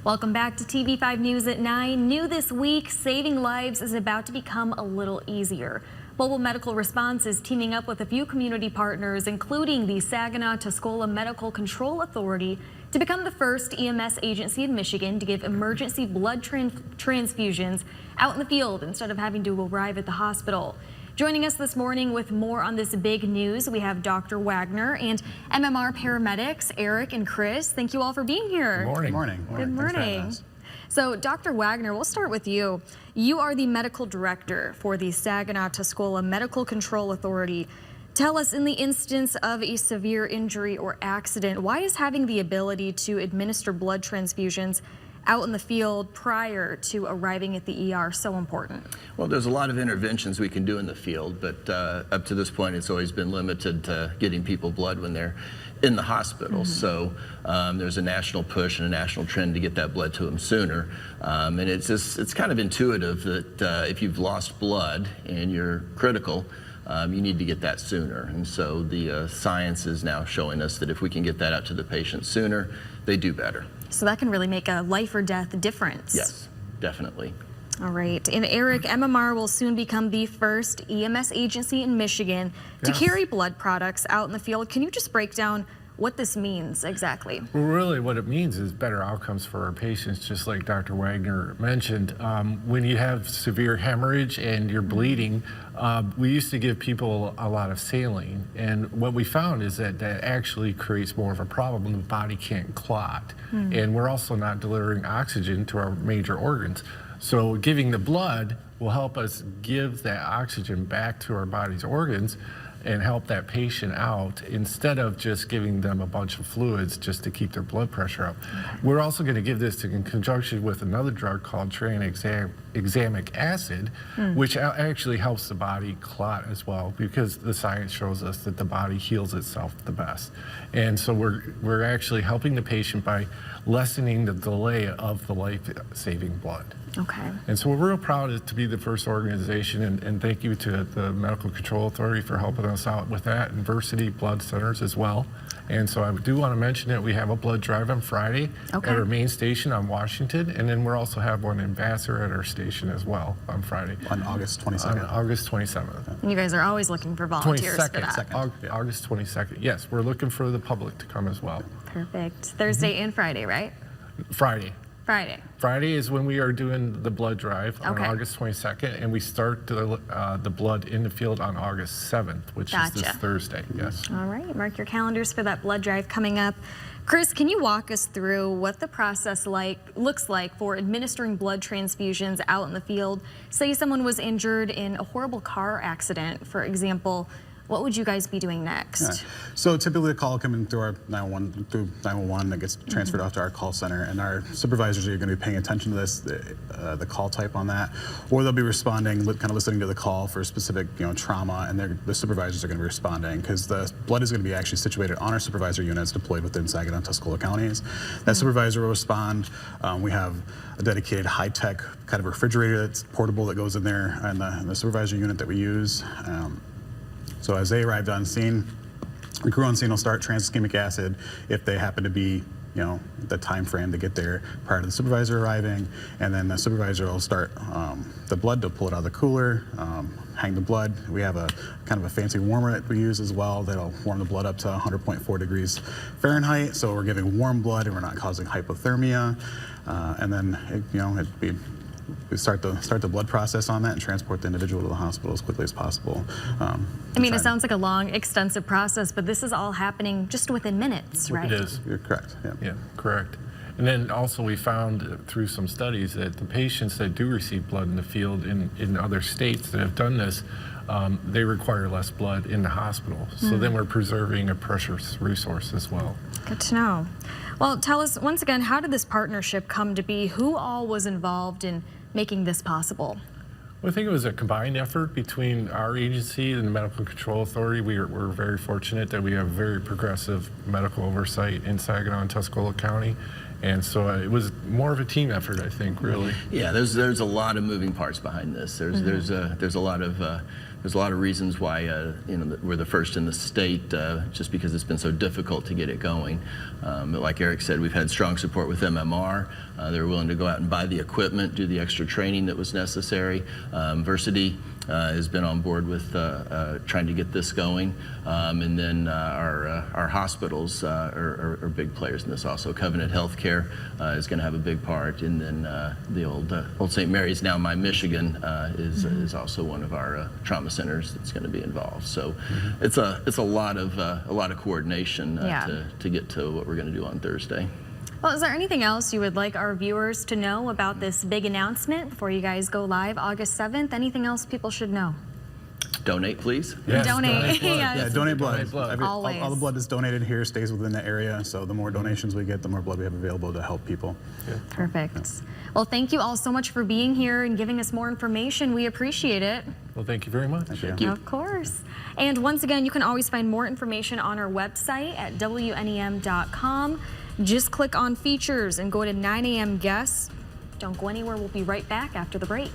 Welcome back to TV5 News at 9. New this week, saving lives is about to become a little easier. Mobile Medical Response is teaming up with a few community partners, including the Saginaw-Tuscola Medical Control Authority, to become the first EMS agency in Michigan to give emergency blood transfusions out in the field instead of having to arrive at the hospital. Joining us this morning with more on this big news, we have Dr. Wagner and MMR paramedics, Eric and Chris. Thank you all for being here. Good morning. Good morning. Good morning. So, Dr. Wagner, we'll start with you. You are the medical director for the Saginaw-Tuscola Medical Control Authority. Tell us, in the instance of a severe injury or accident, why is having the ability to administer blood transfusions out in the field prior to arriving at the ER so important? Well, there's a lot of interventions we can do in the field, but up to this point, it's always been limited to getting people blood when they're in the hospital. So there's a national push and a national trend to get that blood to them sooner. And it's kind of intuitive that if you've lost blood and you're critical, you need to get that sooner. And so the science is now showing us that if we can get that out to the patient sooner, they do better. So that can really make a life or death difference. Yes, definitely. All right. And Eric, MMR will soon become the first EMS agency in Michigan to carry blood products out in the field. Can you just break down what this means exactly? Well, really what it means is better outcomes for our patients, just like Dr. Wagner mentioned. When you have severe hemorrhage and you're bleeding, we used to give people a lot of saline, and what we found is that that actually creates more of a problem. The body can't clot, and we're also not delivering oxygen to our major organs. So giving the blood will help us give that oxygen back to our body's organs and help that patient out instead of just giving them a bunch of fluids just to keep their blood pressure up. We're also going to give this in conjunction with another drug called tranexamic acid, which actually helps the body clot as well, because the science shows us that the body heals itself the best. And so we're actually helping the patient by lessening the delay of the life-saving blood. Okay. And so we're real proud to be the first organization, and thank you to the Medical Control Authority for helping us out with that, and Versity Blood Centers as well. And so I do want to mention that we have a blood drive on Friday at our main station on Washington, and then we'll also have one in Vassar at our station as well on Friday. On August 22nd. On August 27th. And you guys are always looking for volunteers for that. 22nd. August 22nd. Yes, we're looking for the public to come as well. Perfect. Thursday and Friday, right? Friday. Friday is when we are doing the blood drive on August 22nd, and we start the blood in the field on August 7th, which is this Thursday. Yes. All right, mark your calendars for that blood drive coming up. Chris, can you walk us through what the process looks like for administering blood transfusions out in the field? Say someone was injured in a horrible car accident, for example. What would you guys be doing next? Yeah. So typically a call coming through our 911 that gets transferred off to our call center, and our supervisors are going to be paying attention to this, the call type on that, or they'll be responding, kind of listening to the call for specific trauma, and the supervisors are going to be responding, because the blood is going to be actually situated on our supervisor units deployed within Saginaw-Tuscola counties. That supervisor will respond. We have a dedicated high-tech kind of refrigerator that's portable that goes in there, and the supervisor unit that we use. So as they arrived on scene, the crew on scene will start transexamic acid if they happen to be, the time frame to get there prior to the supervisor arriving, and then the supervisor will start the blood to pull it out of the cooler, hang the blood. We have a kind of a fancy warmer that we use as well that'll warm the blood up to 100.4 degrees Fahrenheit. So we're giving warm blood and we're not causing hypothermia, and then we start the blood process on that and transport the individual to the hospital as quickly as possible. I mean, it sounds like a long, extensive process, but this is all happening just within minutes, right? It is. You're correct. Yeah, correct. And then also we found through some studies that the patients that do receive blood in the field in other states that have done this, they require less blood in the hospital. So then we're preserving a precious resource as well. Good to know. Well, tell us once again, how did this partnership come to be? Who all was involved in making this possible? Well, I think it was a combined effort between our agency and the Medical Control Authority. We're very fortunate that we have very progressive medical oversight in Saginaw and Tuscola County. And so it was more of a team effort, I think, really. Yeah, there's a lot of moving parts behind this. There's a lot of There's a lot of reasons why we're the first in the state, just because it's been so difficult to get it going. But like Eric said, we've had strong support with MMR. They were willing to go out and buy the equipment, do the extra training that was necessary. Versity has been on board with trying to get this going, and then our hospitals are big players in this also. Covenant Healthcare is going to have a big part, and then the old St. Mary's, now My Michigan, is also one of our trauma centers that's going to be involved. So it's a lot of coordination to get to what we're going to do on Thursday. Well, is there anything else you would like our viewers to know about this big announcement before you guys go live August 7th? Anything else people should know? Donate, please. Yes, Donate. blood. Yes. Yeah, donate blood. Always. All the blood that's donated here stays within the area, so the more donations we get, the more blood we have available to help people. Perfect. Well, thank you all so much for being here and giving us more information. We appreciate it. Well, thank you very much. Thank you. Of course. And once again, you can always find more information on our website at WNEM.com. Just click on features and go to 9 a.m. guests. Don't go anywhere. We'll be right back after the break.